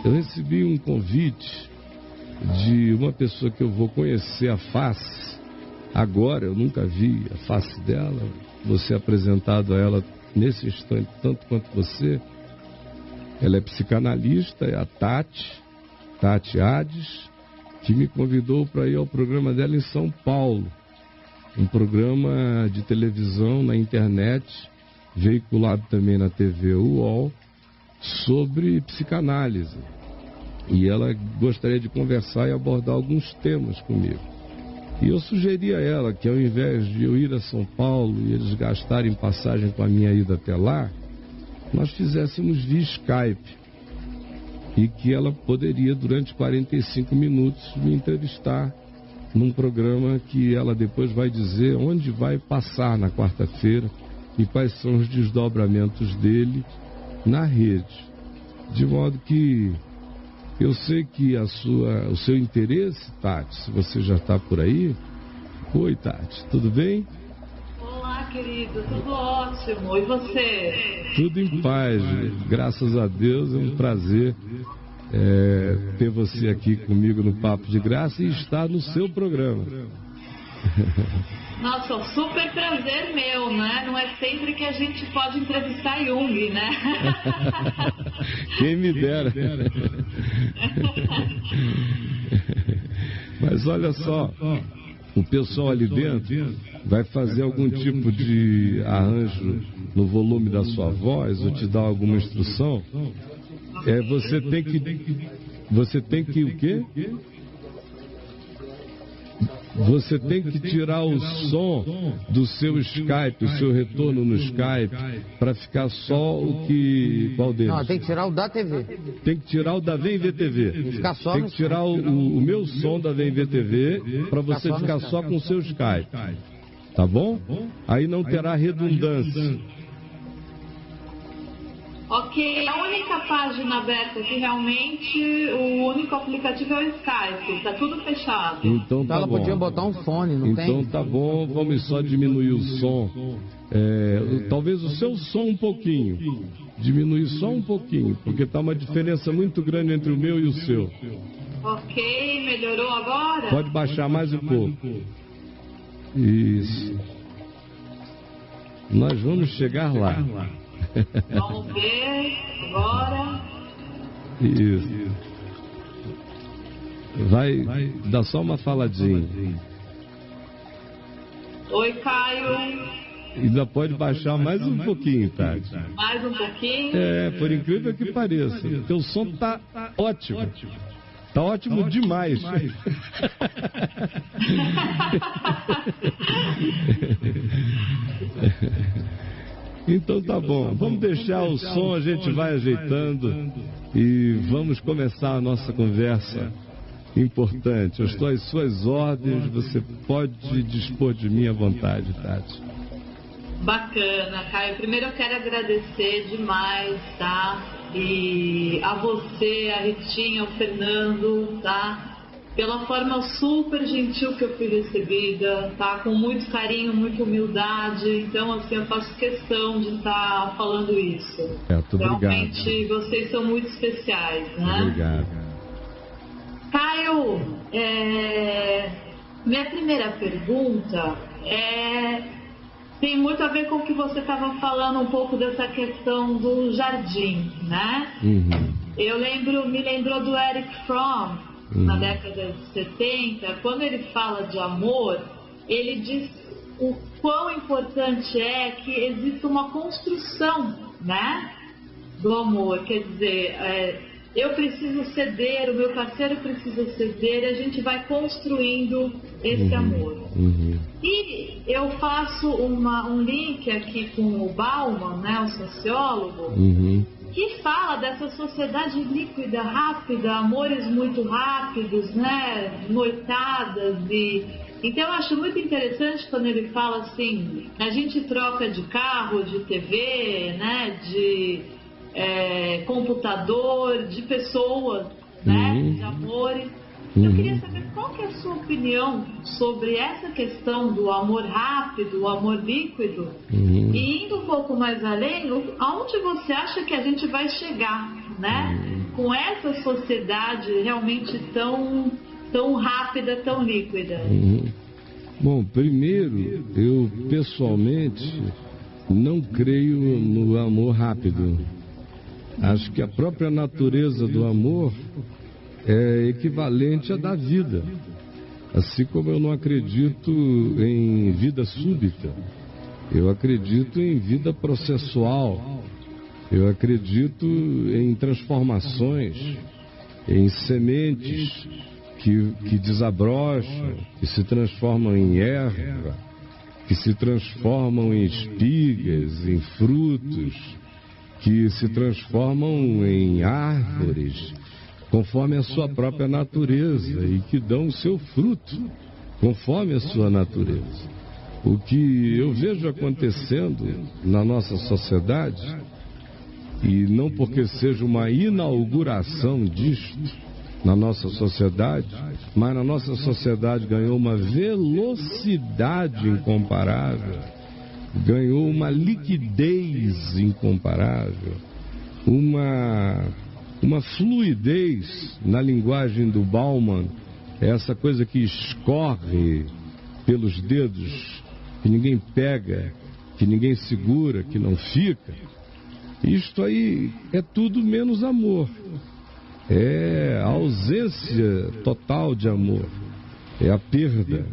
Eu recebi um convite de uma pessoa que eu vou conhecer a face. Agora, eu nunca vi a face dela. Vou ser apresentado a ela nesse instante, tanto quanto você. Ela é psicanalista, é a Tati Hades, que me convidou para ir ao programa dela em São Paulo. Um programa de televisão na internet, veiculado também na TV UOL, sobre psicanálise. E ela gostaria de conversar e abordar alguns temas comigo. E eu sugeri a ela que, ao invés de eu ir a São Paulo e eles gastarem passagem com a minha ida até lá, nós fizéssemos via Skype. E que ela poderia, durante 45 minutos, me entrevistar num programa que ela depois vai dizer onde vai passar na quarta-feira e quais são os desdobramentos dele na rede. De modo que eu sei que o seu interesse, Tati, se você já está por aí. Oi, Tati, tudo bem? Olá, querido, tudo ótimo. E você? Tudo em paz, graças a Deus. É um prazer ter você aqui comigo no Papo de Graça e estar no seu programa. Nossa, um super prazer meu, né? Não é sempre que a gente pode entrevistar Jung, né? Quem me dera. Mas olha só, o pessoal ali dentro vai fazer algum tipo de arranjo no volume da sua voz ou te dar alguma instrução. Você tem que o quê? Você tem que tirar o som do seu Skype, o seu retorno no Skype, para ficar só o que... Qual deles? Não, tem que tirar o da TV. Tem que tirar o da Vem Ver TV. Ficar só tem que tirar o meu som da Vem Ver TV para você ficar só com o seu Skype. Tá bom? Aí não terá redundância. Ok, a única página aberta aqui realmente, o único aplicativo é o Skype, tá tudo fechado. Então tá ela bom. Podia botar um fone, não tem? Então tá bom, vamos só diminuir o som. Talvez o seu som um pouquinho. Diminuir só um pouquinho, porque tá uma diferença muito grande entre o meu e o seu. Ok, melhorou agora? Pode baixar mais um pouco. Isso. Nós vamos chegar lá. Vamos ver agora. Isso. Vai dar só uma faladinha. Oi, Caio. Ainda pode baixar mais um pouquinho, Tati. Mais um pouquinho? Por incrível que pareça. Teu som tá ótimo. Tá ótimo demais. Então tá bom, vamos deixar o som, a gente vai ajeitando e vamos começar a nossa conversa importante. Eu estou às suas ordens, você pode dispor de mim à vontade, Tati. Bacana, Caio. Primeiro eu quero agradecer demais, tá? E a você, a Ritinha, o Fernando, tá? Pela forma super gentil que eu fui recebida, tá? Com muito carinho, muita humildade. Então, assim, eu faço questão de estar falando isso. Muito Realmente, obrigado. vocês são muito especiais, né? Obrigado. Caio, minha primeira pergunta tem muito a ver com o que você estava falando um pouco dessa questão do jardim, né? Uhum. Me lembrou do Erich Fromm, na década de 70, quando ele fala de amor, ele diz o quão importante é que exista uma construção, né, do amor. Quer dizer, eu preciso ceder, o meu parceiro precisa ceder, e a gente vai construindo esse amor. E eu faço um link aqui com o Bauman, né, o sociólogo, que fala dessa sociedade líquida, rápida, amores muito rápidos, né, noitadas. Então eu acho muito interessante quando ele fala assim, a gente troca de carro, de TV, né, de computador, de pessoas, né, de amores. Eu queria saber qual que é a sua opinião sobre essa questão do amor rápido, o amor líquido, e indo um pouco mais além, aonde você acha que a gente vai chegar, né? com essa sociedade realmente tão rápida, tão líquida? Bom, primeiro, eu pessoalmente não creio no amor rápido. Acho que a própria natureza do amor é equivalente à da vida. Assim como eu não acredito em vida súbita, eu acredito em vida processual, eu acredito em transformações, em sementes que desabrocham, que se transformam em erva, que se transformam em espigas, em frutos, que se transformam em árvores, conforme a sua própria natureza, e que dão o seu fruto, conforme a sua natureza. O que eu vejo acontecendo na nossa sociedade, e não porque seja uma inauguração disto na nossa sociedade, mas na nossa sociedade ganhou uma velocidade incomparável, ganhou uma liquidez incomparável, uma fluidez na linguagem do Bauman, essa coisa que escorre pelos dedos, que ninguém pega, que ninguém segura, que não fica. Isto aí é tudo menos amor. É a ausência total de amor, é a perda,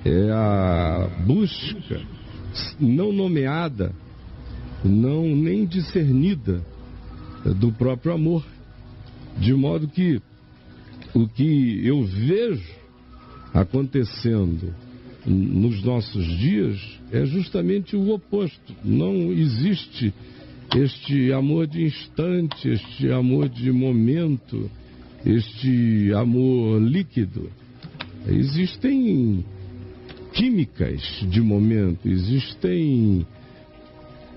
é a busca não nomeada, não nem discernida do próprio amor. De modo que o que eu vejo acontecendo nos nossos dias é justamente o oposto. Não existe este amor de instante, este amor de momento, este amor líquido. Existem químicas de momento, existem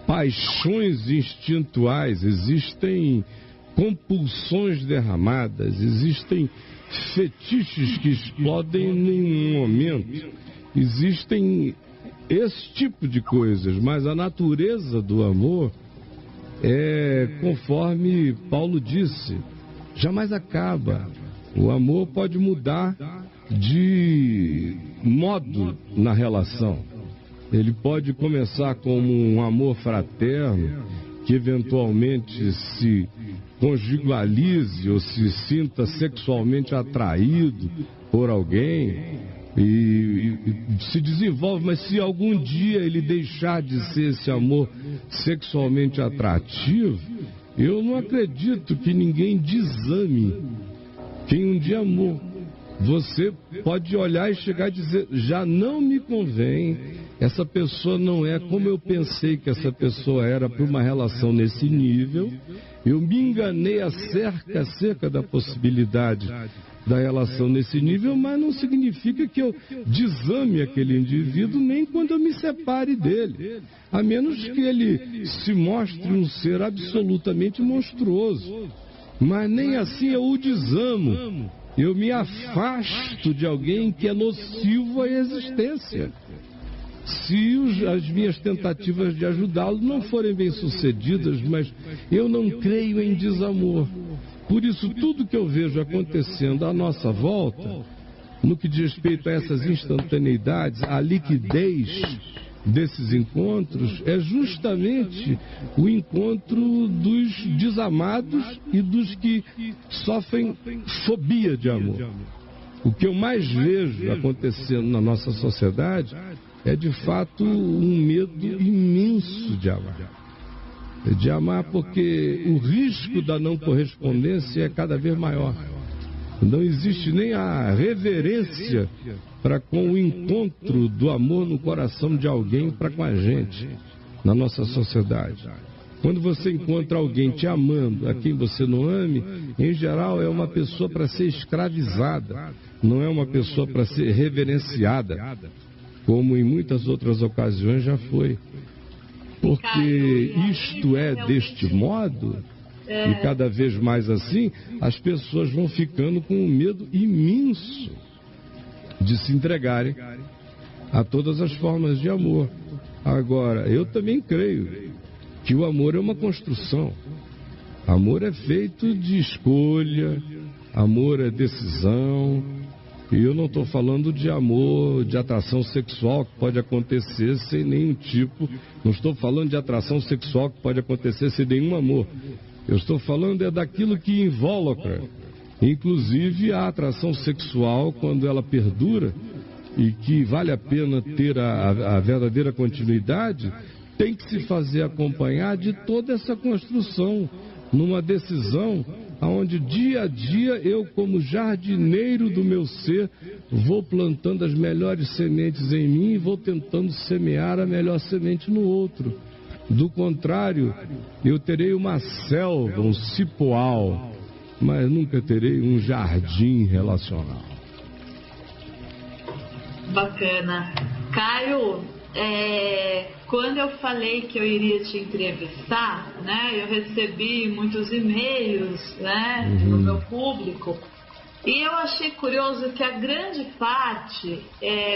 paixões instintuais, existem compulsões derramadas, existem fetiches que explodem em um momento, existem esse tipo de coisas, mas a natureza do amor é, conforme Paulo disse, jamais acaba. O amor pode mudar de modo na relação. Ele pode começar como um amor fraterno, que eventualmente se conjugalize ou se sinta sexualmente atraído por alguém e se desenvolve, mas se algum dia ele deixar de ser esse amor sexualmente atrativo, eu não acredito que ninguém desame quem um dia amou. Você pode olhar e chegar a dizer, já não me convém, essa pessoa não é como eu pensei que essa pessoa era para uma relação nesse nível, eu me enganei acerca da possibilidade da relação nesse nível, mas não significa que eu desame aquele indivíduo nem quando eu me separe dele, a menos que ele se mostre um ser absolutamente monstruoso, mas nem assim eu o desamo. Eu me afasto de alguém que é nocivo à existência, se as minhas tentativas de ajudá-lo não forem bem sucedidas, mas eu não creio em desamor. Por isso, tudo que eu vejo acontecendo à nossa volta, no que diz respeito a essas instantaneidades, a liquidez desses encontros, é justamente o encontro dos desamados e dos que sofrem fobia de amor. O que eu mais vejo acontecendo na nossa sociedade é, de fato, um medo imenso de amar. De amar porque o risco da não correspondência é cada vez maior. Não existe nem a reverência para com o encontro do amor no coração de alguém para com a gente, na nossa sociedade. Quando você encontra alguém te amando, a quem você não ame, em geral é uma pessoa para ser escravizada, não é uma pessoa para ser reverenciada, como em muitas outras ocasiões já foi. Porque isto é deste modo, e cada vez mais assim, as pessoas vão ficando com um medo imenso de se entregarem a todas as formas de amor. Agora, eu também creio que o amor é uma construção. Amor é feito de escolha, amor é decisão. E eu não estou falando de amor, de atração sexual que pode acontecer sem nenhum tipo. Não estou falando de atração sexual que pode acontecer sem nenhum amor. Eu estou falando daquilo que involucra, inclusive a atração sexual, quando ela perdura e que vale a pena ter a verdadeira continuidade, tem que se fazer acompanhar de toda essa construção, numa decisão onde dia a dia eu, como jardineiro do meu ser, vou plantando as melhores sementes em mim e vou tentando semear a melhor semente no outro. Do contrário, eu terei uma selva, um cipoal, mas nunca terei um jardim relacional. Bacana. Caio, quando eu falei que eu iria te entrevistar, né, eu recebi muitos e-mails, né, do meu público, e eu achei curioso que a grande parte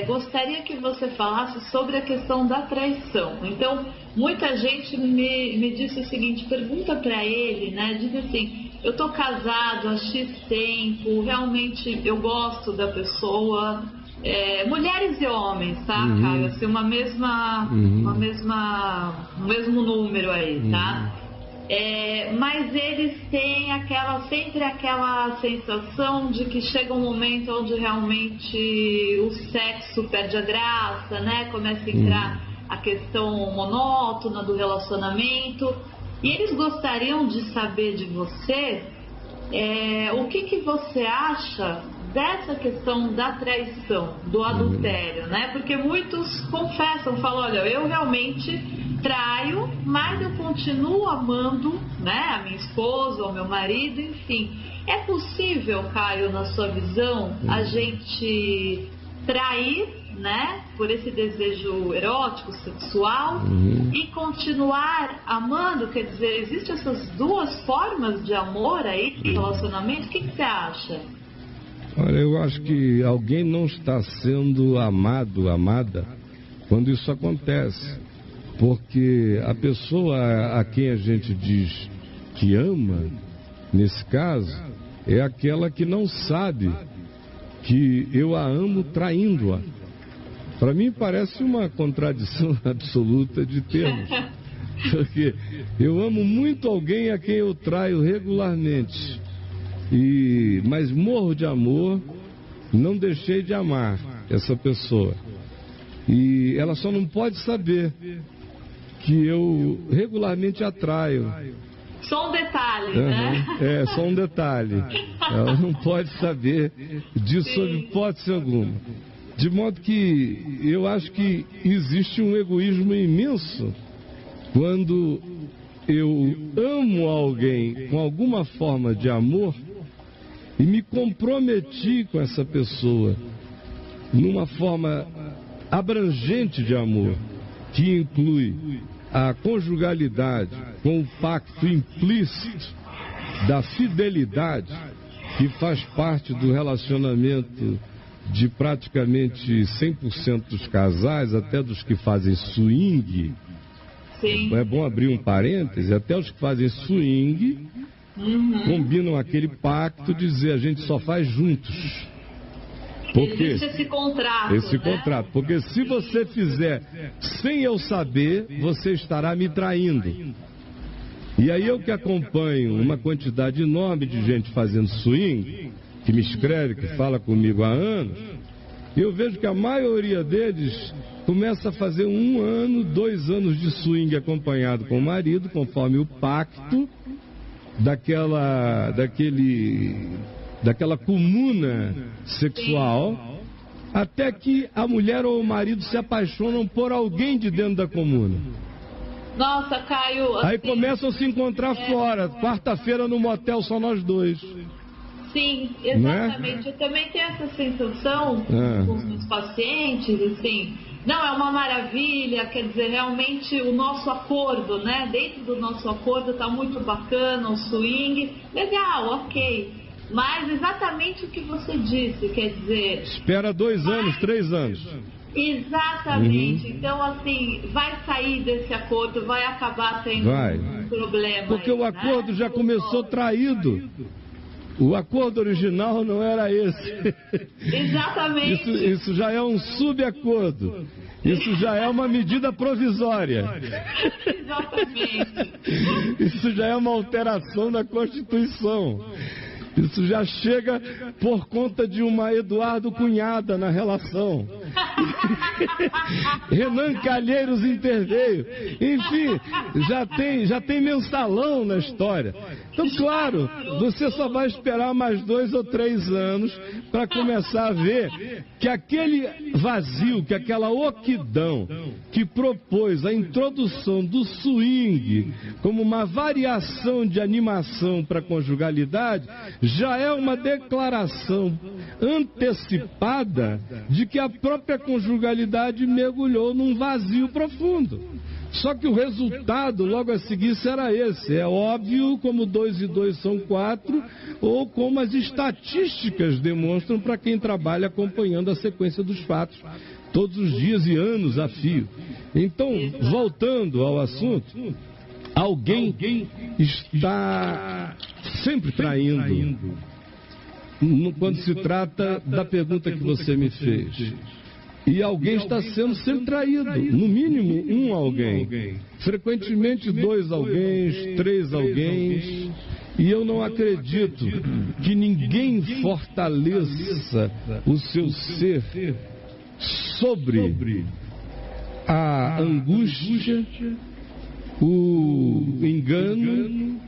gostaria que você falasse sobre a questão da traição. Então, muita gente me disse o seguinte: pergunta para ele, né, diz assim: eu tô casado há X tempo, realmente eu gosto da pessoa. Mulheres e homens, tá, Caio? Assim, um mesmo número aí, tá? Mas eles têm sempre aquela sensação de que chega um momento onde realmente o sexo perde a graça, né? Começa a entrar a questão monótona do relacionamento. E eles gostariam de saber de você o que você acha dessa questão da traição, do adultério, né? Porque muitos confessam, falam: olha, eu realmente traio, mas eu continuo amando, né, a minha esposa, o meu marido, enfim. É possível, Caio, na sua visão, a gente trair, né, por esse desejo erótico, sexual, e continuar amando? Quer dizer, existem essas duas formas de amor aí, de relacionamento? O que você acha? Olha, eu acho que alguém não está sendo amado, amada, quando isso acontece. Porque a pessoa a quem a gente diz que ama, nesse caso, é aquela que não sabe que eu a amo traindo-a. Para mim parece uma contradição absoluta de termos. Porque eu amo muito alguém a quem eu traio regularmente. Mas morro de amor, não deixei de amar essa pessoa. E ela só não pode saber que eu regularmente atraio. Só um detalhe, né? Só um detalhe. Ela não pode saber disso sob hipótese alguma. De modo que eu acho que existe um egoísmo imenso quando eu amo alguém com alguma forma de amor e me comprometi com essa pessoa numa forma abrangente de amor, que inclui a conjugalidade com o pacto implícito da fidelidade, que faz parte do relacionamento de praticamente 100% dos casais, até dos que fazem swing. Sim. É bom abrir um parêntese, até os que fazem swing combinam aquele pacto de dizer: a gente só faz juntos. Porque existe esse contrato. Contrato. Porque se você fizer sem eu saber, você estará me traindo. E aí eu que acompanho uma quantidade enorme de gente fazendo swing, que me escreve, que fala comigo há anos, eu vejo que a maioria deles começa a fazer 1 ano, 2 anos de swing acompanhado com o marido, conforme o pacto daquela comuna sexual, até que a mulher ou o marido se apaixonam por alguém de dentro da comuna. Nossa, Caio... Assim, aí começam a se encontrar fora, quarta-feira no motel, só nós dois. Sim, exatamente. Eu também tenho essa sensação com os meus pacientes, assim... Não, é uma maravilha, quer dizer, realmente o nosso acordo, né? Dentro do nosso acordo está muito bacana, o swing, legal, ok. Mas exatamente o que você disse, quer dizer... Espera 2 anos, 3 anos. Exatamente. Então, assim, vai sair desse acordo, vai acabar tendo problema. Porque aí, o acordo já começou traído. O acordo original não era esse. Exatamente. Isso já é um subacordo. Isso já é uma medida provisória. Exatamente. Isso já é uma alteração da Constituição. Isso já chega por conta de uma Eduardo Cunhada na relação. Renan Calheiros interveio. Enfim, já tem mensalão na história. Então, claro, você só vai esperar mais 2 ou 3 anos para começar a ver que aquele vazio, que aquela oquidão que propôs a introdução do swing como uma variação de animação para a conjugalidade, já é uma declaração antecipada de que a própria conjugalidade mergulhou num vazio profundo. Só que o resultado logo a seguir será esse. É óbvio, como 2 e 2 são 4, ou como as estatísticas demonstram para quem trabalha acompanhando a sequência dos fatos todos os dias e anos a fio. Então, voltando ao assunto, alguém está sempre traindo quando se trata da pergunta que você me fez. E alguém está sendo sempre traído, no mínimo um alguém, frequentemente 2 alguém, 3 alguém. E eu não acredito que ninguém fortaleça o seu ser sobre a angústia, o engano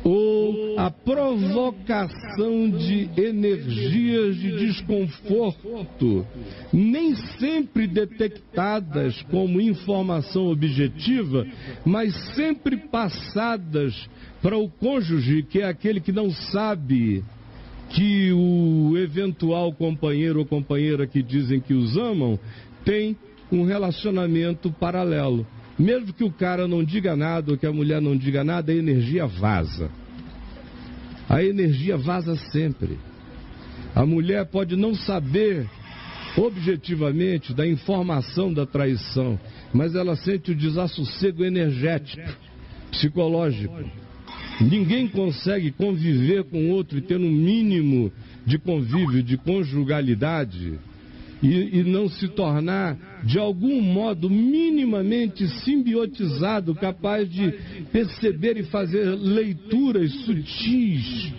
ou a provocação de energias de desconforto, nem sempre detectadas como informação objetiva, mas sempre passadas para o cônjuge, que é aquele que não sabe que o eventual companheiro ou companheira que dizem que os amam tem um relacionamento paralelo. Mesmo que o cara não diga nada ou que a mulher não diga nada, a energia vaza. A energia vaza sempre. A mulher pode não saber objetivamente da informação da traição, mas ela sente o desassossego energético, psicológico. Ninguém consegue conviver com o outro e ter um mínimo de convívio, de conjugalidade, e não se tornar, de algum modo, minimamente simbiotizado, capaz de perceber e fazer leituras sutis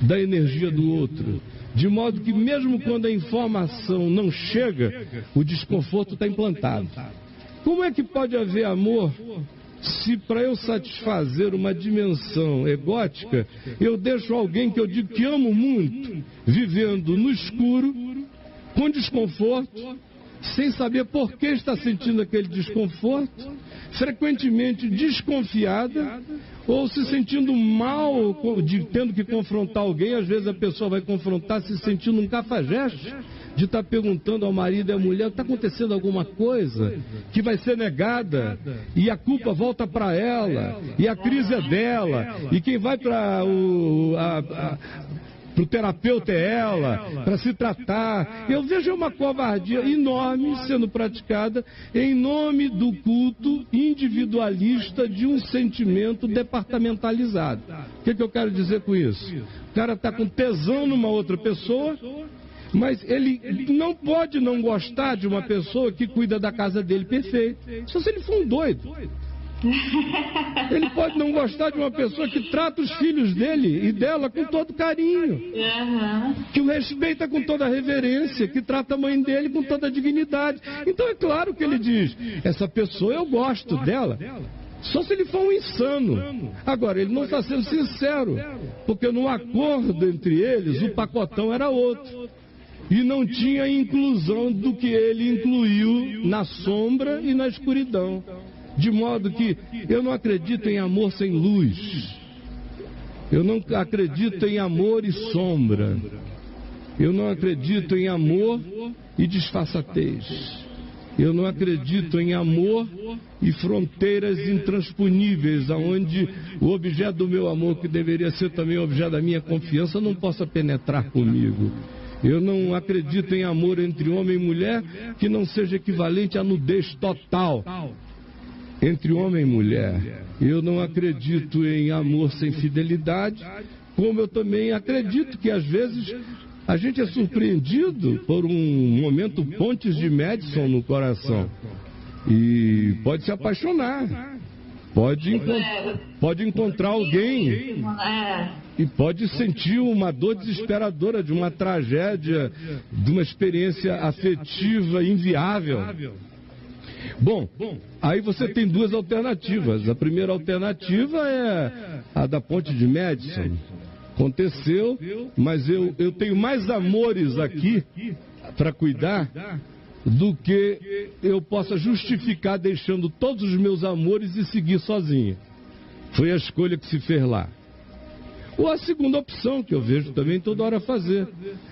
da energia do outro. De modo que, mesmo quando a informação não chega, o desconforto está implantado. Como é que pode haver amor se, para eu satisfazer uma dimensão egótica, eu deixo alguém que eu digo que amo muito, vivendo no escuro, com desconforto, sem saber por que está sentindo aquele desconforto, frequentemente desconfiada, ou se sentindo mal, tendo que confrontar alguém. Às vezes a pessoa vai confrontar se sentindo um cafajeste, de estar perguntando ao marido e à mulher: está acontecendo alguma coisa que vai ser negada, e a culpa volta para ela, e a crise é dela, e quem vai para o terapeuta é ela, para se tratar. Eu vejo uma covardia enorme sendo praticada em nome do culto individualista de um sentimento departamentalizado. O que eu quero dizer com isso? O cara está com tesão numa outra pessoa, mas ele não pode não gostar de uma pessoa que cuida da casa dele perfeito. Só se ele for um doido. Ele pode não gostar de uma pessoa que trata os filhos dele e dela com todo carinho, que o respeita com toda reverência, que trata a mãe dele com toda dignidade. Então é claro que ele diz: essa pessoa eu gosto dela. Só se ele for um insano. Agora, ele não está sendo sincero, porque no acordo entre eles o pacotão era outro. E não tinha inclusão do que ele incluiu na sombra e na escuridão. De modo que eu não acredito em amor sem luz. Eu não acredito em amor e sombra. Eu não acredito em amor e disfarçatez. Eu não acredito em amor e fronteiras intransponíveis, onde o objeto do meu amor, que deveria ser também objeto da minha confiança, não possa penetrar comigo. Eu não acredito em amor entre homem e mulher que não seja equivalente à nudez total entre homem e mulher. Eu não acredito em amor sem fidelidade, como eu também acredito que às vezes a gente é surpreendido por um momento Pontes de Madison no coração e pode se apaixonar, pode encontrar alguém e pode sentir uma dor desesperadora de uma tragédia, de uma experiência afetiva inviável. Bom, aí você tem duas alternativas. A primeira alternativa é a da Ponte de Madison. Aconteceu, mas eu tenho mais amores aqui para cuidar do que eu possa justificar deixando todos os meus amores e seguir sozinho. Foi a escolha que se fez lá. Ou a segunda opção, que eu vejo também toda hora fazer.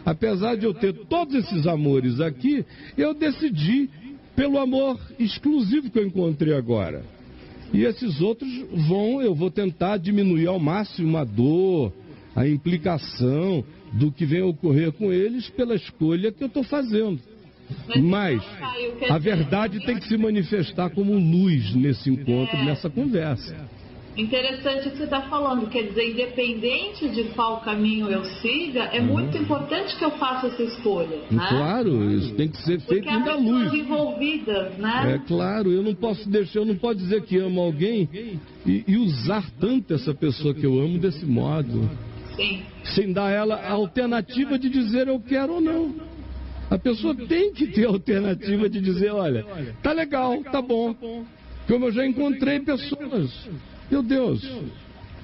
Apesar de eu ter todos esses amores aqui, eu decidi pelo amor exclusivo que eu encontrei agora. E esses outros eu vou tentar diminuir ao máximo a dor, a implicação do que vem a ocorrer com eles pela escolha que eu estou fazendo. Mas a verdade tem que se manifestar como luz nesse encontro, nessa conversa. Interessante o que você está falando, quer dizer, independente de qual caminho eu siga, é muito importante que eu faça essa escolha, né? Claro, isso tem que ser feito na luz. Porque há envolvidas, né? É claro, eu não posso dizer que amo alguém e usar tanto essa pessoa que eu amo desse modo. Sim. Sem dar a ela a alternativa de dizer eu quero ou não. A pessoa tem que ter a alternativa de dizer, olha, tá legal, tá bom. Como eu já encontrei pessoas, meu Deus,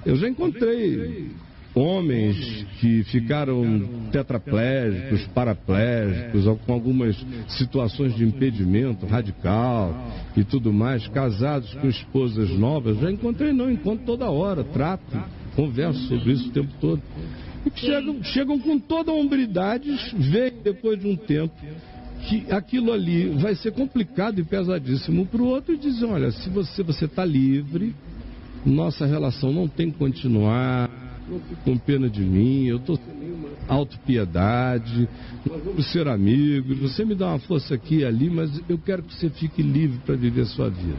eu já encontrei homens que ficaram tetraplégicos, paraplégicos, com algumas situações de impedimento radical e tudo mais, casados com esposas novas. Já encontrei, não, encontro toda hora, trato, converso sobre isso o tempo todo. E chegam com toda a hombridade, veem depois de um tempo que aquilo ali vai ser complicado e pesadíssimo para o outro e dizem, olha, se você está livre, nossa relação não tem que continuar, não fique com pena de mim, eu estou sem nenhuma autopiedade, nós vamos ser amigos, você me dá uma força aqui e ali, mas eu quero que você fique livre para viver a sua vida.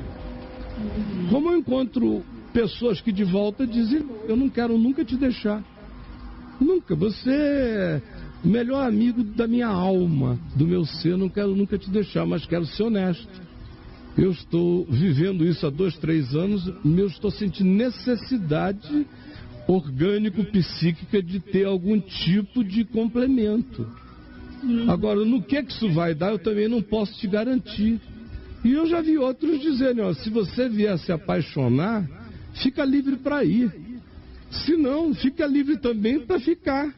Como eu encontro pessoas que de volta dizem, eu não quero nunca te deixar. Nunca, você é o melhor amigo da minha alma, do meu ser, não quero nunca te deixar, mas quero ser honesto. Eu estou vivendo isso há 2, 3 anos, eu estou sentindo necessidade orgânico-psíquica de ter algum tipo de complemento. Agora, no que isso vai dar, eu também não posso te garantir. E eu já vi outros dizerem, ó, se você vier se apaixonar, fica livre para ir. Se não, fica livre também para ficar.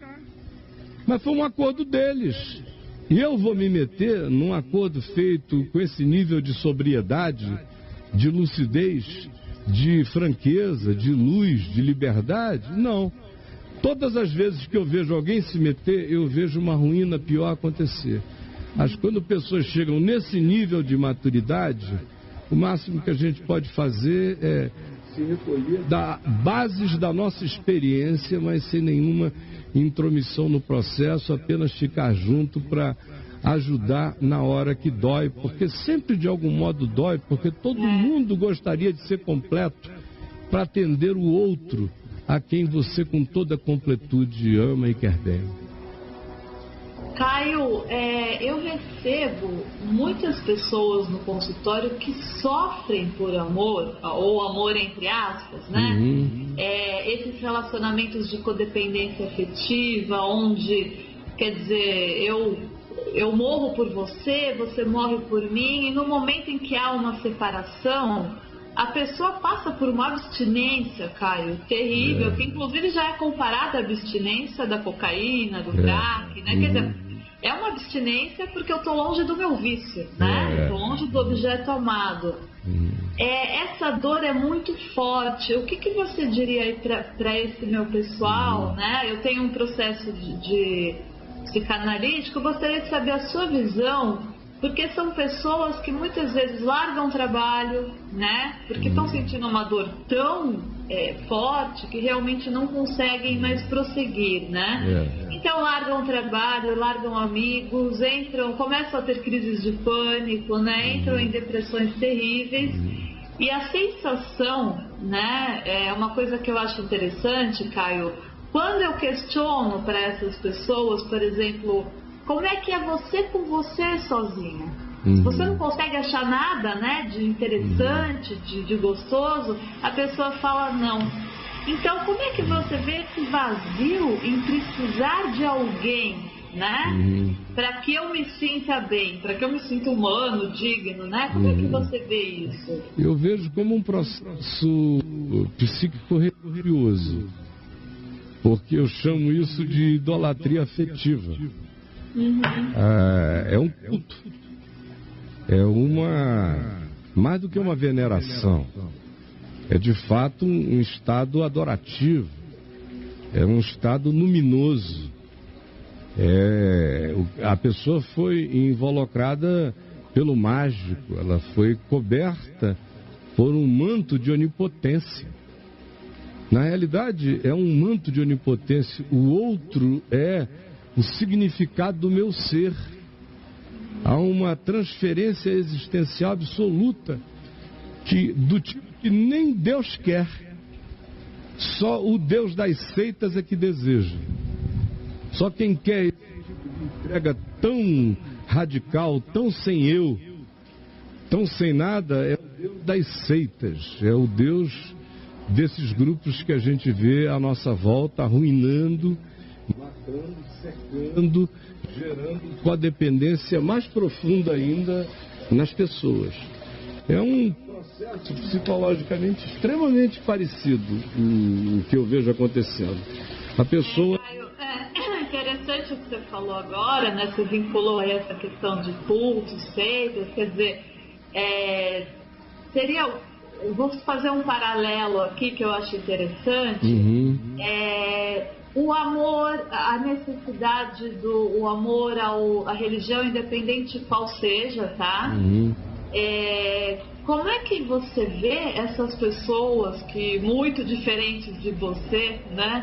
Mas foi um acordo deles. E eu vou me meter num acordo feito com esse nível de sobriedade, de lucidez, de franqueza, de luz, de liberdade? Não. Todas as vezes que eu vejo alguém se meter, eu vejo uma ruína pior acontecer. Mas quando pessoas chegam nesse nível de maturidade, o máximo que a gente pode fazer é se recolher da bases da nossa experiência, mas sem nenhuma intromissão no processo, apenas ficar junto para ajudar na hora que dói, porque sempre de algum modo dói, porque todo mundo gostaria de ser completo para atender o outro, a quem você com toda a completude ama e quer bem. Caio, eu recebo muitas pessoas no consultório que sofrem por amor, ou amor entre aspas, né? Esses relacionamentos de codependência afetiva, onde, quer dizer, eu morro por você, você morre por mim, e no momento em que há uma separação, a pessoa passa por uma abstinência, Caio, terrível, que inclusive já é comparada à abstinência da cocaína, do crack, né? Quer dizer, é uma abstinência porque eu estou longe do meu vício, né? Estou longe do objeto amado. Essa dor é muito forte. O que você diria aí para esse meu pessoal, né? Eu tenho um processo de psicanalítico, eu gostaria de saber a sua visão, porque são pessoas que muitas vezes largam o trabalho, né? Porque estão sentindo uma dor tão forte que realmente não conseguem mais prosseguir, né? Então largam o trabalho, largam amigos, começam a ter crises de pânico, né? Entram em depressões terríveis. E a sensação, né, é uma coisa que eu acho interessante, Caio, quando eu questiono para essas pessoas, por exemplo, como é que é você com você sozinho? Se você não consegue achar nada, né, de interessante, de gostoso, a pessoa fala não. Então, como é que você vê esse vazio em precisar de alguém, né? Para que eu me sinta bem, para que eu me sinta humano, digno, né? Como é que você vê isso? Eu vejo como um processo psíquico religioso, porque eu chamo isso de idolatria afetiva. É um culto, mais do que uma veneração, é de fato um estado adorativo, é um estado luminoso. A pessoa foi involucrada pelo mágico, ela foi coberta por um manto de onipotência. Na realidade, é um manto de onipotência. O outro é o significado do meu ser. Há uma transferência existencial absoluta do tipo que nem Deus quer. Só o Deus das seitas é que deseja. Só quem quer entrega tão radical, tão sem eu, tão sem nada, é o Deus das seitas, é o Deus desses grupos que a gente vê à nossa volta, arruinando, matando, secando, gerando codependência mais profunda ainda nas pessoas. É um processo psicologicamente extremamente parecido com o que eu vejo acontecendo. A pessoa... É interessante o que você falou agora, né? Você vinculou aí essa questão de cultos, seitas, quer dizer, eu vou fazer um paralelo aqui que eu acho interessante. O amor, a necessidade do amor à religião, independente qual seja, tá? Como é que você vê essas pessoas que, muito diferentes de você, né,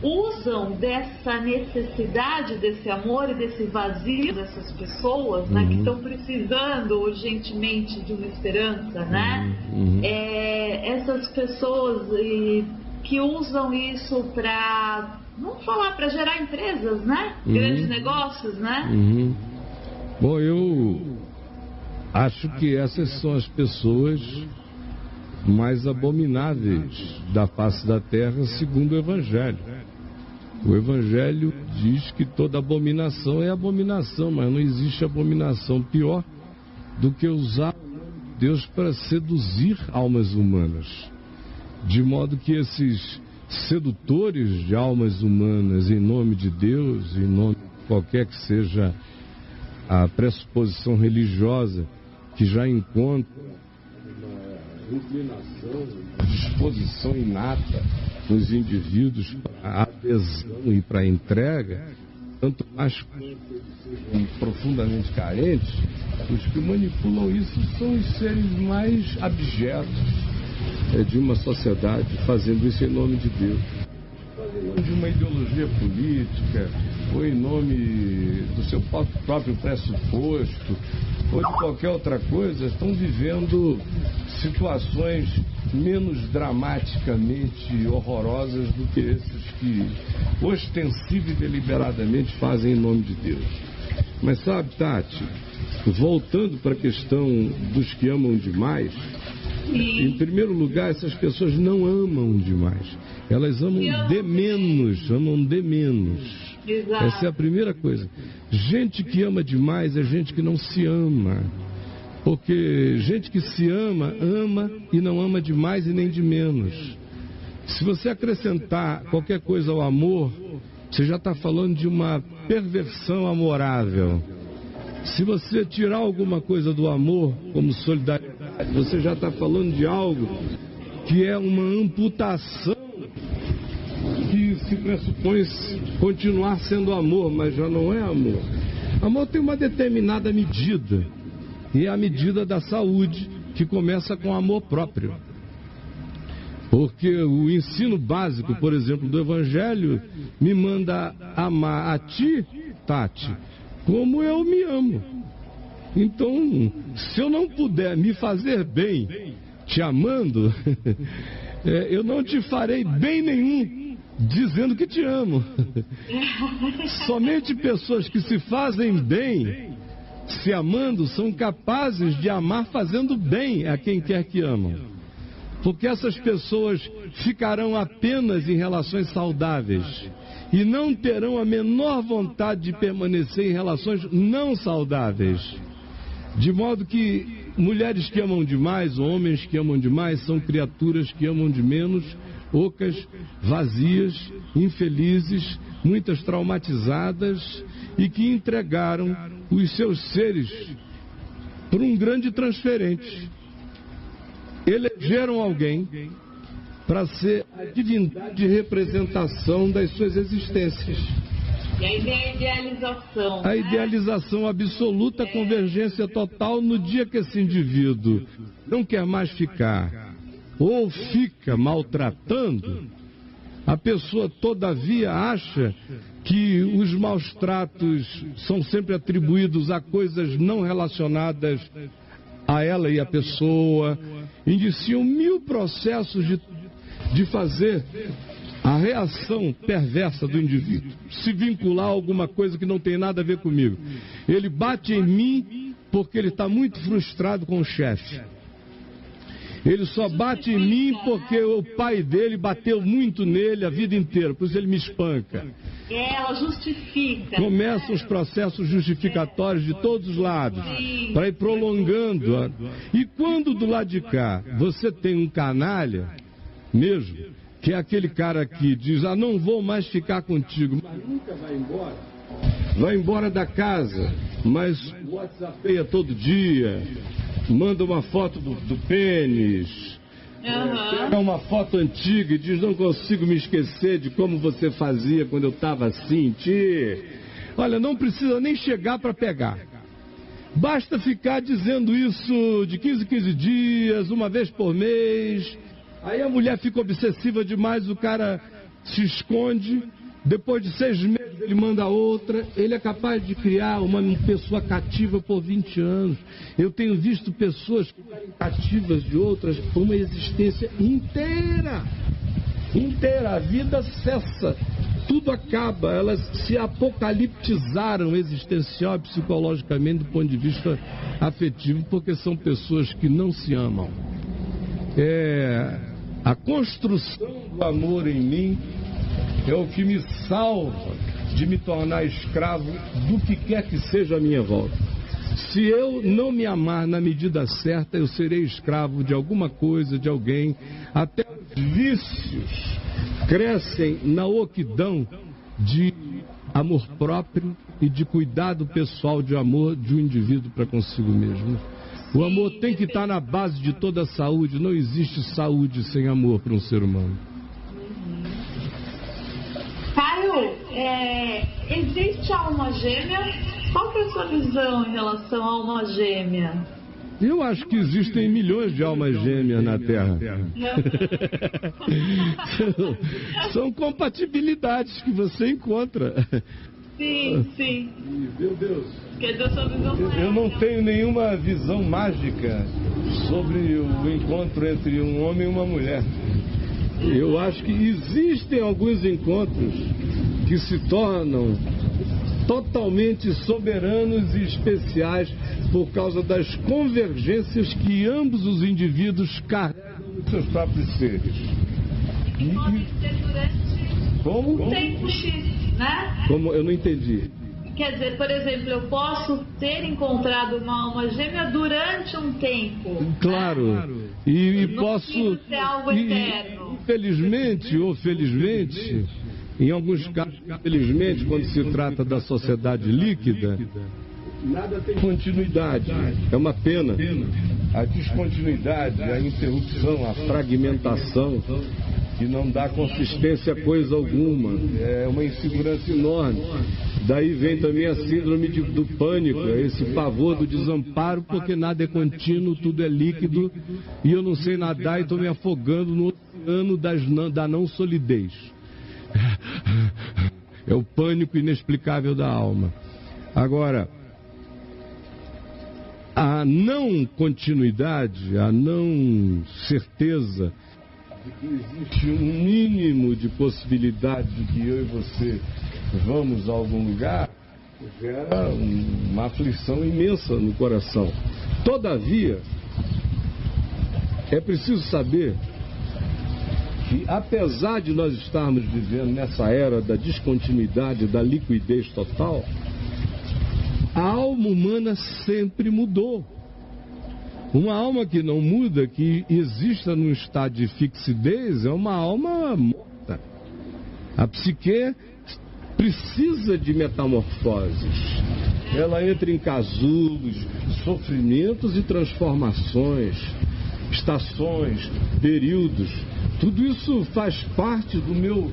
usam dessa necessidade, desse amor e desse vazio dessas pessoas, né, que estão precisando urgentemente de uma esperança, né? Essas pessoas que usam isso para, vamos falar, para gerar empresas, né? Grandes negócios, né? Bom, eu acho que essas são as pessoas mais abomináveis da face da terra, segundo o Evangelho. O Evangelho diz que toda abominação é abominação, mas não existe abominação pior do que usar Deus para seduzir almas humanas. De modo que esses sedutores de almas humanas, em nome de Deus, em nome de qualquer que seja a pressuposição religiosa, que já encontra uma inclinação, disposição inata nos indivíduos para a adesão e para a entrega, tanto mais quanto eles sejam profundamente carentes, os que manipulam isso são os seres mais abjetos de uma sociedade, fazendo isso em nome de Deus, em nome de uma ideologia política, ou em nome do seu próprio pressuposto, ou de qualquer outra coisa, estão vivendo situações menos dramaticamente horrorosas do que esses que ostensiva e deliberadamente fazem em nome de Deus. Mas sabe, Tati, voltando para a questão dos que amam demais, em primeiro lugar, essas pessoas não amam demais. Elas amam de menos, Exato. Essa é a primeira coisa. Gente que ama demais é gente que não se ama. Porque gente que se ama, ama e não ama de mais e nem de menos. Se você acrescentar qualquer coisa ao amor, você já está falando de uma perversão amorável. Se você tirar alguma coisa do amor, como solidariedade, você já está falando de algo que é uma amputação, que se pressupõe continuar sendo amor, mas já não é amor. Amor tem uma determinada medida, e é a medida da saúde, que começa com amor próprio. Porque o ensino básico, por exemplo, do Evangelho, me manda amar a ti, Tati, como eu me amo. Então, se eu não puder me fazer bem, te amando, eu não te farei bem nenhum dizendo que te amo. Somente pessoas que se fazem bem, se amando, são capazes de amar fazendo bem a quem quer que amam. Porque essas pessoas ficarão apenas em relações saudáveis e não terão a menor vontade de permanecer em relações não saudáveis. De modo que mulheres que amam demais, homens que amam demais, são criaturas que amam de menos, ocas, vazias, infelizes, muitas traumatizadas e que entregaram os seus seres por um grande transferente. Elegeram alguém para ser a divindade de representação das suas existências. E aí vem a idealização. A idealização absoluta, a convergência total. No dia que esse indivíduo não quer mais ficar ou fica maltratando, a pessoa todavia acha que os maus tratos são sempre atribuídos a coisas não relacionadas a ela e a pessoa. Indiciam 1000 processos de fazer a reação perversa do indivíduo, se vincular a alguma coisa que não tem nada a ver comigo. Ele bate em mim porque ele está muito frustrado com o chefe. Ele só bate em mim porque o pai dele bateu muito nele a vida inteira, por isso ele me espanca. Ela justifica. Começam os processos justificatórios de todos os lados, para ir prolongando. E quando do lado de cá você tem um canalha, mesmo, que é aquele cara que diz, não vou mais ficar contigo, mas nunca vai embora. Vai embora da casa, mas WhatsAppeia todo dia, manda uma foto do pênis, pega uma foto antiga e diz, não consigo me esquecer de como você fazia quando eu estava assim, Olha, não precisa nem chegar para pegar. Basta ficar dizendo isso de 15 em 15 dias, uma vez por mês. Aí a mulher fica obsessiva demais, o cara se esconde. Depois de 6 meses ele manda outra. Ele é capaz de criar uma pessoa cativa por 20 anos. Eu tenho visto pessoas cativas de outras por uma existência inteira. A vida cessa. Tudo acaba. Elas se apocaliptizaram existencial e psicologicamente do ponto de vista afetivo, porque são pessoas que não se amam. A construção do amor em mim é o que me salva de me tornar escravo do que quer que seja a minha volta. Se eu não me amar na medida certa, eu serei escravo de alguma coisa, de alguém. Até os vícios crescem na oquidão de amor próprio e de cuidado pessoal de amor de um indivíduo para consigo mesmo. O amor tem que estar na base de toda a saúde. Não existe saúde sem amor para um ser humano. Caio, existe alma gêmea? Qual que é a sua visão em relação à alma gêmea? Eu acho que existem milhões de almas gêmeas na Terra. São compatibilidades que você encontra. Sim. Meu Deus. Quer dizer, a sua visão eu não tenho nenhuma visão mágica sobre o encontro entre um homem e uma mulher. Eu acho que existem alguns encontros que se tornam totalmente soberanos e especiais por causa das convergências que ambos os indivíduos carregam nos seus próprios seres. Pode ser durante um tempo X, né? Como? Eu não entendi. Quer dizer, por exemplo, eu posso ter encontrado uma alma gêmea durante um tempo. Claro. Né? E posso... ser algo eterno. Infelizmente ou felizmente, em alguns casos, felizmente, quando se trata da sociedade líquida, nada tem continuidade. É uma pena. A descontinuidade, a interrupção, a fragmentação, que não dá consistência a coisa alguma. É uma insegurança enorme. Daí vem também a síndrome do pânico, esse pavor do desamparo, porque nada é contínuo, tudo é líquido, e eu não sei nadar e estou me afogando no oceano da não solidez. É o pânico inexplicável da alma. Agora, a não continuidade, a não certeza de que existe um mínimo de possibilidade de que eu e você vamos a algum lugar, gera uma aflição imensa no coração. Todavia, é preciso saber que, apesar de nós estarmos vivendo nessa era da descontinuidade, da liquidez total, a alma humana sempre mudou. Uma alma que não muda, que exista num estado de fixidez, é uma alma morta. A psique precisa de metamorfoses. Ela entra em casulos, sofrimentos e transformações, estações, períodos. Tudo isso faz parte do meu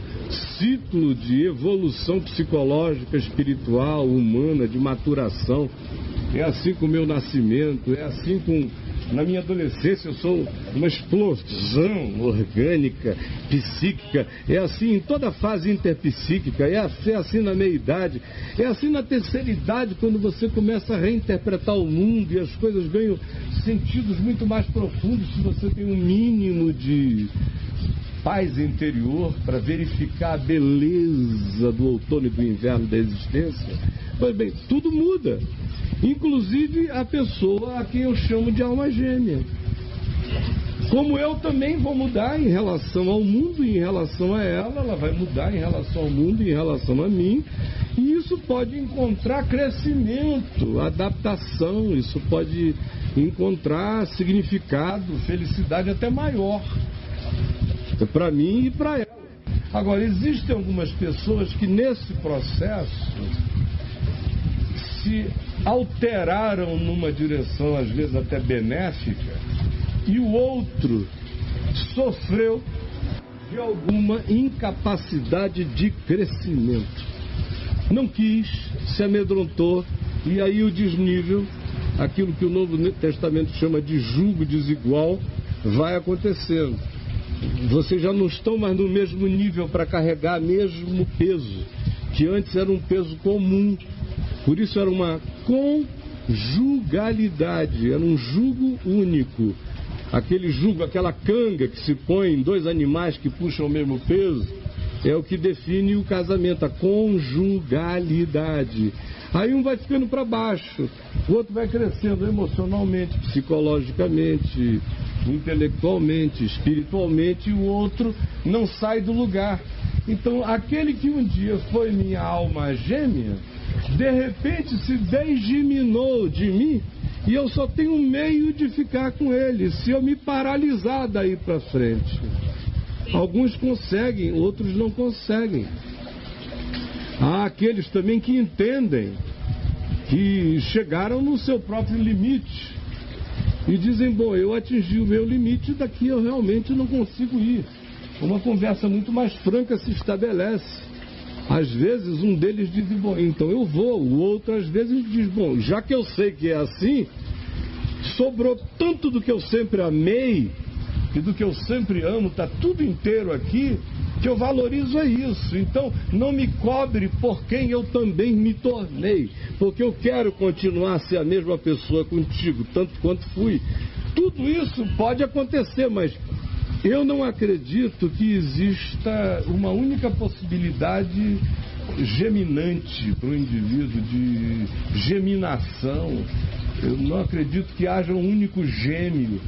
ciclo de evolução psicológica, espiritual, humana, de maturação. É assim com o meu nascimento, é assim com... Na minha adolescência eu sou uma explosão orgânica, psíquica, é assim em toda a fase interpsíquica, é assim na meia-idade, é assim na terceira idade, quando você começa a reinterpretar o mundo e as coisas ganham sentidos muito mais profundos se você tem um mínimo de paz interior para verificar a beleza do outono e do inverno da existência. Pois bem, tudo muda. Inclusive a pessoa a quem eu chamo de alma gêmea. Como eu também vou mudar em relação ao mundo e em relação a ela vai mudar em relação ao mundo e em relação a mim. E isso pode encontrar crescimento, adaptação, isso pode encontrar significado, felicidade até maior para mim e para ela. Agora, existem algumas pessoas que nesse processo se alteraram numa direção às vezes até benéfica e o outro sofreu de alguma incapacidade de crescimento. Não quis, se amedrontou e aí o desnível, aquilo que o Novo Testamento chama de jugo desigual, vai acontecendo. Vocês já não estão mais no mesmo nível para carregar o mesmo peso, que antes era um peso comum. Por isso era uma conjugalidade, era um jugo único. Aquele jugo, aquela canga que se põe em dois animais que puxam o mesmo peso, é o que define o casamento, a conjugalidade. Aí um vai ficando para baixo, o outro vai crescendo emocionalmente, psicologicamente, intelectualmente, espiritualmente, e o outro não sai do lugar. Então, aquele que um dia foi minha alma gêmea, de repente se desgeminou de mim e eu só tenho um meio de ficar com ele, se eu me paralisar daí para frente. Alguns conseguem, outros não conseguem. Há aqueles também que entendem que chegaram no seu próprio limite e dizem, bom, eu atingi o meu limite, daqui eu realmente não consigo ir. Uma conversa muito mais franca se estabelece. Às vezes um deles diz, bom, então eu vou. O outro às vezes diz, bom, já que eu sei que é assim, sobrou tanto do que eu sempre amei e do que eu sempre amo, está tudo inteiro aqui, que eu valorizo é isso. Então não me cobre por quem eu também me tornei, porque eu quero continuar a ser a mesma pessoa contigo, tanto quanto fui. Tudo isso pode acontecer, mas eu não acredito que exista uma única possibilidade geminante para o indivíduo, de geminação. Eu não acredito que haja um único gêmeo.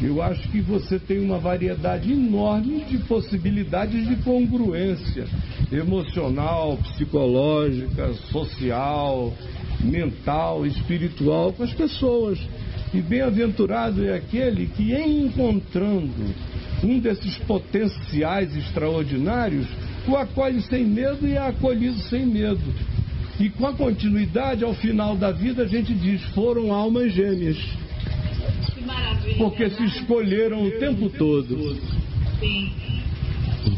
Eu acho que você tem uma variedade enorme de possibilidades de congruência emocional, psicológica, social, mental, espiritual com as pessoas. E bem-aventurado é aquele que, em encontrando um desses potenciais extraordinários, o acolhe sem medo e é acolhido sem medo. E com a continuidade, ao final da vida, a gente diz, foram almas gêmeas. Que maravilha. Porque se escolheram o tempo todo. Sim.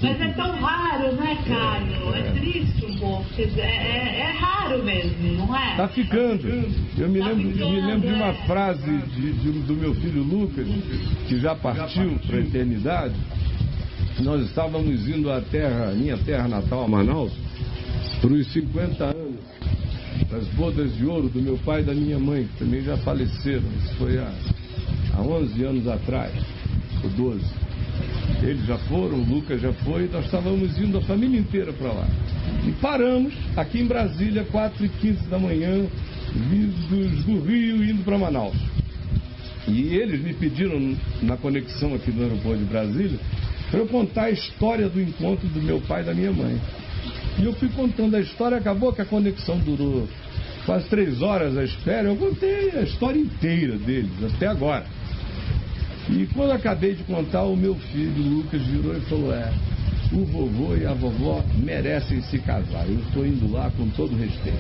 Mas é tão raro, né, Caio? É triste um pouco. É raro mesmo, não é? Tá ficando. Eu me lembro de uma frase do meu filho Lucas, que já partiu para a eternidade. Nós estávamos indo à terra, minha terra natal, a Manaus, para os 50 anos das bodas de ouro do meu pai e da minha mãe, que também já faleceram. Isso foi há 11 anos atrás, ou 12. Eles já foram, o Lucas já foi, nós estávamos indo a família inteira para lá. E paramos aqui em Brasília, 4h15 da manhã, vindos do Rio, indo para Manaus. E eles me pediram, na conexão aqui do aeroporto de Brasília, para eu contar a história do encontro do meu pai e da minha mãe. E eu fui contando a história, acabou que a conexão durou quase 3 horas a espera, eu contei a história inteira deles, até agora. E quando acabei de contar, o meu filho, Lucas, virou e falou, o vovô e a vovó merecem se casar, eu estou indo lá com todo respeito.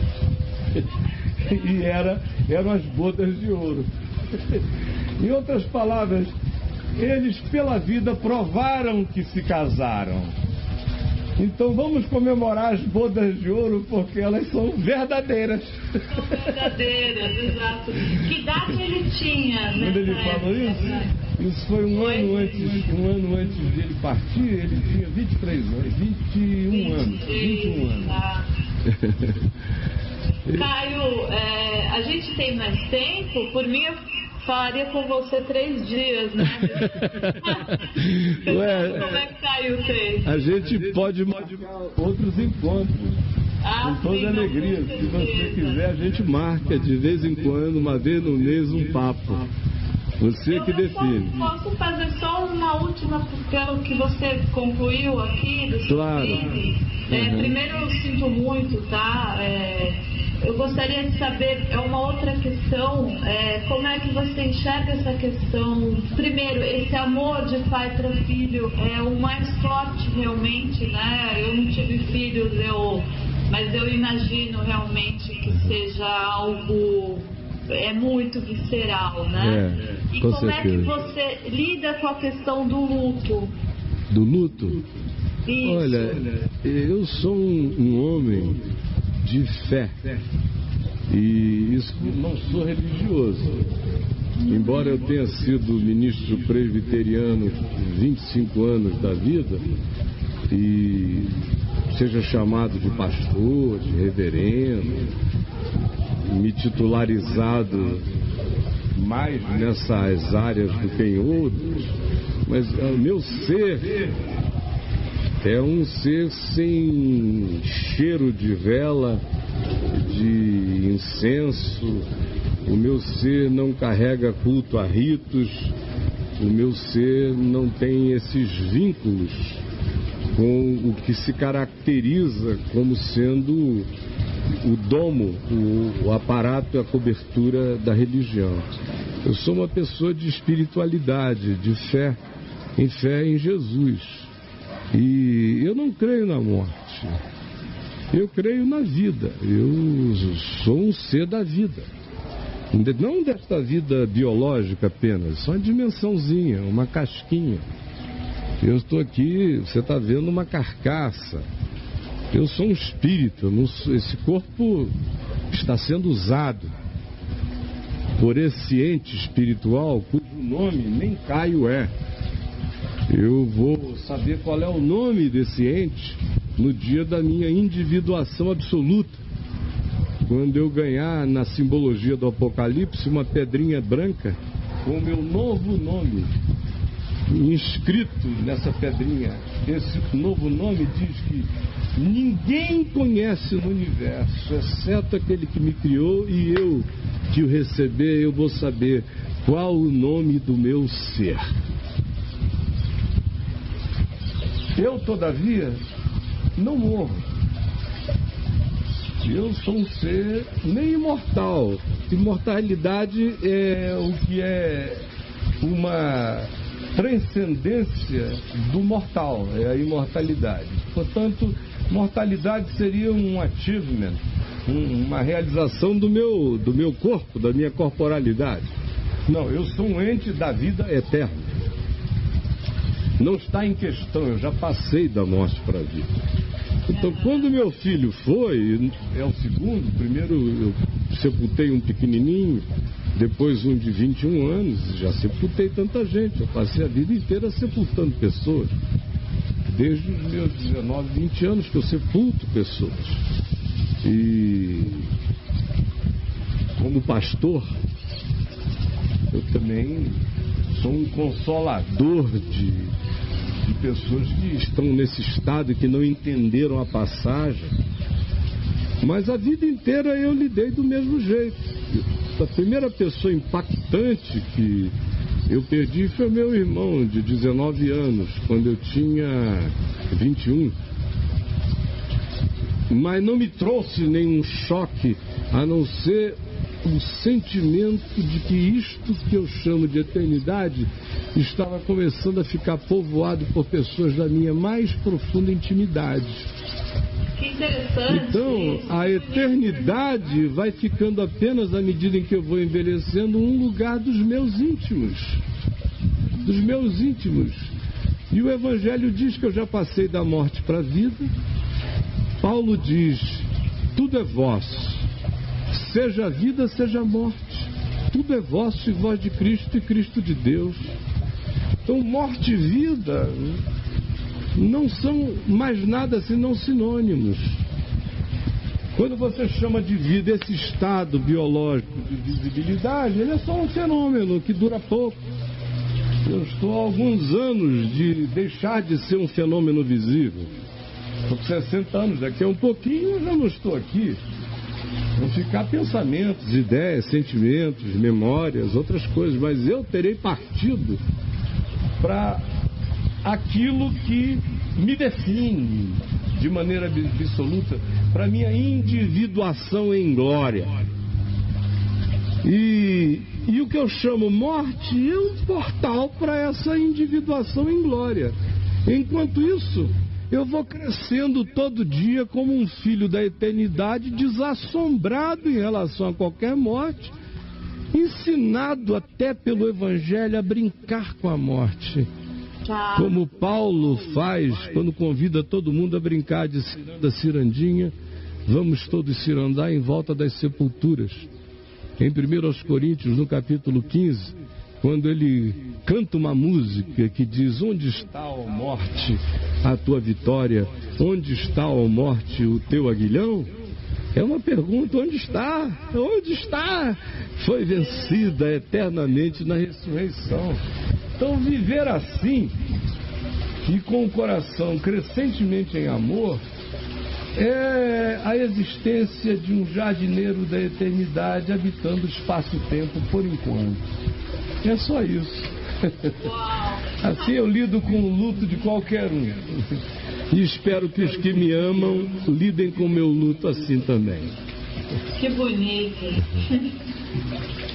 E eram as bodas de ouro. Em outras palavras, eles pela vida provaram que se casaram. Então vamos comemorar as bodas de ouro porque elas são verdadeiras. São verdadeiras, exato. Que idade ele tinha, né? Quando ele falou isso foi um ano antes dele partir, ele tinha 23 anos, 21 anos. 21 anos. Tá. Caio, a gente tem mais tempo? Por mim, eu falaria com você 3 dias, né? Ué, como é que caiu o 3? A gente pode marcar outros encontros. Com toda alegria. Se você quiser, a gente marca de vez em quando, uma vez no mês, um papo. Você que define. Posso fazer só uma última, pelo que você concluiu aqui do seu filho? Primeiro, eu sinto muito, tá? Eu gostaria de saber, uma outra questão, como é que você enxerga essa questão? Primeiro, esse amor de pai para filho é o mais forte realmente, né? Eu não tive filhos, mas eu imagino realmente que seja algo muito visceral, né? E como certeza. É que você lida com a questão do luto? Do luto? Isso. Olha, eu sou um homem de fé e isso, não sou religioso, embora eu tenha sido ministro presbiteriano 25 anos da vida e seja chamado de pastor, de reverendo, me titularizado mais nessas áreas do que em outras, mas o meu ser é um ser sem cheiro de vela, de incenso. O meu ser não carrega culto a ritos. O meu ser não tem esses vínculos com o que se caracteriza como sendo o domo, o aparato e a cobertura da religião. Eu sou uma pessoa de espiritualidade, de fé em Jesus. E eu não creio na morte, eu creio na vida. Eu sou um ser da vida, não desta vida biológica apenas, só uma dimensãozinha, uma casquinha. Eu estou aqui, você está vendo uma carcaça. Eu sou um espírito, esse corpo está sendo usado por esse ente espiritual cujo nome nem Caio é. Eu vou saber qual é o nome desse ente no dia da minha individuação absoluta. Quando eu ganhar na simbologia do Apocalipse uma pedrinha branca com o meu novo nome inscrito nessa pedrinha. Esse novo nome diz que ninguém conhece no universo, exceto aquele que me criou, e eu que o receber, eu vou saber qual o nome do meu ser. Eu, todavia, não morro. Eu sou um ser nem imortal. Imortalidade é o que é uma transcendência do mortal, é a imortalidade. Portanto, mortalidade seria um achievement, uma realização do meu corpo, da minha corporalidade. Não, eu sou um ente da vida eterna. Não está em questão, eu já passei da morte para a vida. Então, quando meu filho foi, é o segundo, primeiro eu sepultei um pequenininho, depois um de 21 anos, já sepultei tanta gente, eu passei a vida inteira sepultando pessoas. Desde os meus 19, 20 anos que eu sepulto pessoas. E como pastor, eu também sou um consolador de pessoas que estão nesse estado e que não entenderam a passagem. Mas a vida inteira eu lidei do mesmo jeito. A primeira pessoa impactante que eu perdi foi meu irmão, de 19 anos, quando eu tinha 21. Mas não me trouxe nenhum choque, a não ser o sentimento de que isto que eu chamo de eternidade estava começando a ficar povoado por pessoas da minha mais profunda intimidade. Que interessante. Então, a eternidade vai ficando apenas, à medida em que eu vou envelhecendo, um lugar dos meus íntimos. Dos meus íntimos. E o Evangelho diz que eu já passei da morte para a vida. Paulo diz, tudo é vosso. Seja a vida, seja a morte. Tudo é vosso e vós de Cristo e Cristo de Deus. Então, morte e vida não são mais nada senão sinônimos. Quando você chama de vida esse estado biológico de visibilidade, ele é só um fenômeno que dura pouco. Eu estou há alguns anos de deixar de ser um fenômeno visível. Estou com 60 anos, daqui a um pouquinho eu já não estou aqui. Vão ficar pensamentos, ideias, sentimentos, memórias, outras coisas, mas eu terei partido para aquilo que me define de maneira absoluta, para minha individuação em glória. E o que eu chamo morte é um portal para essa individuação em glória. Enquanto isso, eu vou crescendo todo dia como um filho da eternidade, desassombrado em relação a qualquer morte, ensinado até pelo Evangelho a brincar com a morte. Como Paulo faz quando convida todo mundo a brincar de ciranda, cirandinha, vamos todos cirandar em volta das sepulturas. Em 1 Coríntios, no capítulo 15, quando ele canta uma música que diz, onde está, ó morte, a tua vitória? Onde está, ó morte, o teu aguilhão? É uma pergunta, onde está? Onde está? Foi vencida eternamente na ressurreição. Então, viver assim, e com o coração crescentemente em amor, é a existência de um jardineiro da eternidade habitando o espaço-tempo por enquanto. É só isso. Assim eu lido com o luto de qualquer um. E espero que os que me amam lidem com o meu luto assim também. Que bonito.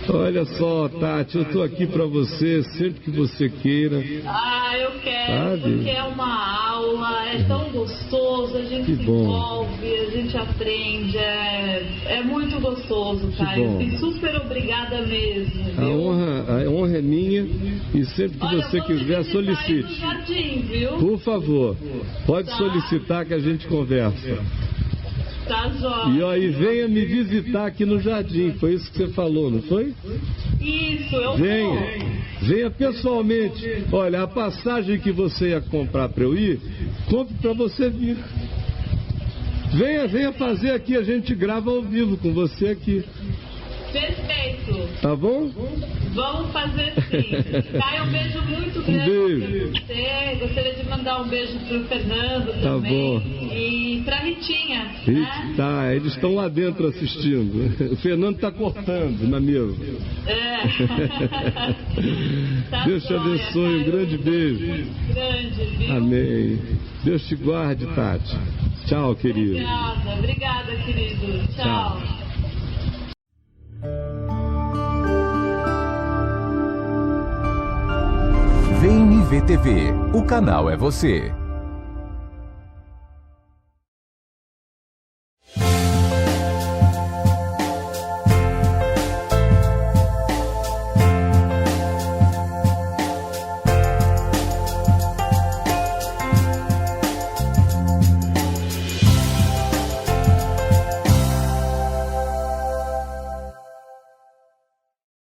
Olha só, Tati, eu estou aqui para você sempre que você queira. Ah, eu quero, porque é uma aula, é tão gostoso, a gente se envolve, a gente aprende, é muito gostoso, Caio. E super obrigada mesmo. A honra é minha e sempre que você quiser, solicite. Jardim, viu? Por favor, pode solicitar que a gente conversa. Tá jóia. E venha me visitar aqui no jardim, foi isso que você falou, não foi? Isso, eu venha pessoalmente. Olha, a passagem que você ia comprar para eu ir, compre para você vir. Venha fazer aqui, a gente grava ao vivo com você aqui. Perfeito. Tá bom? Vamos fazer sim. Caio, um beijo muito grande para você. Gostaria de mandar um beijo pro Fernando também. Bom. E pra Ritinha. Né? Tá, eles estão lá dentro assistindo. O Fernando tá cortando na mesa. Tá Deus te abençoe, um grande beijo. Grande, viu? Amém. Deus te guarde, Tati. Tchau, querido. Obrigada, querido. Tchau. VNV TV, o canal é você.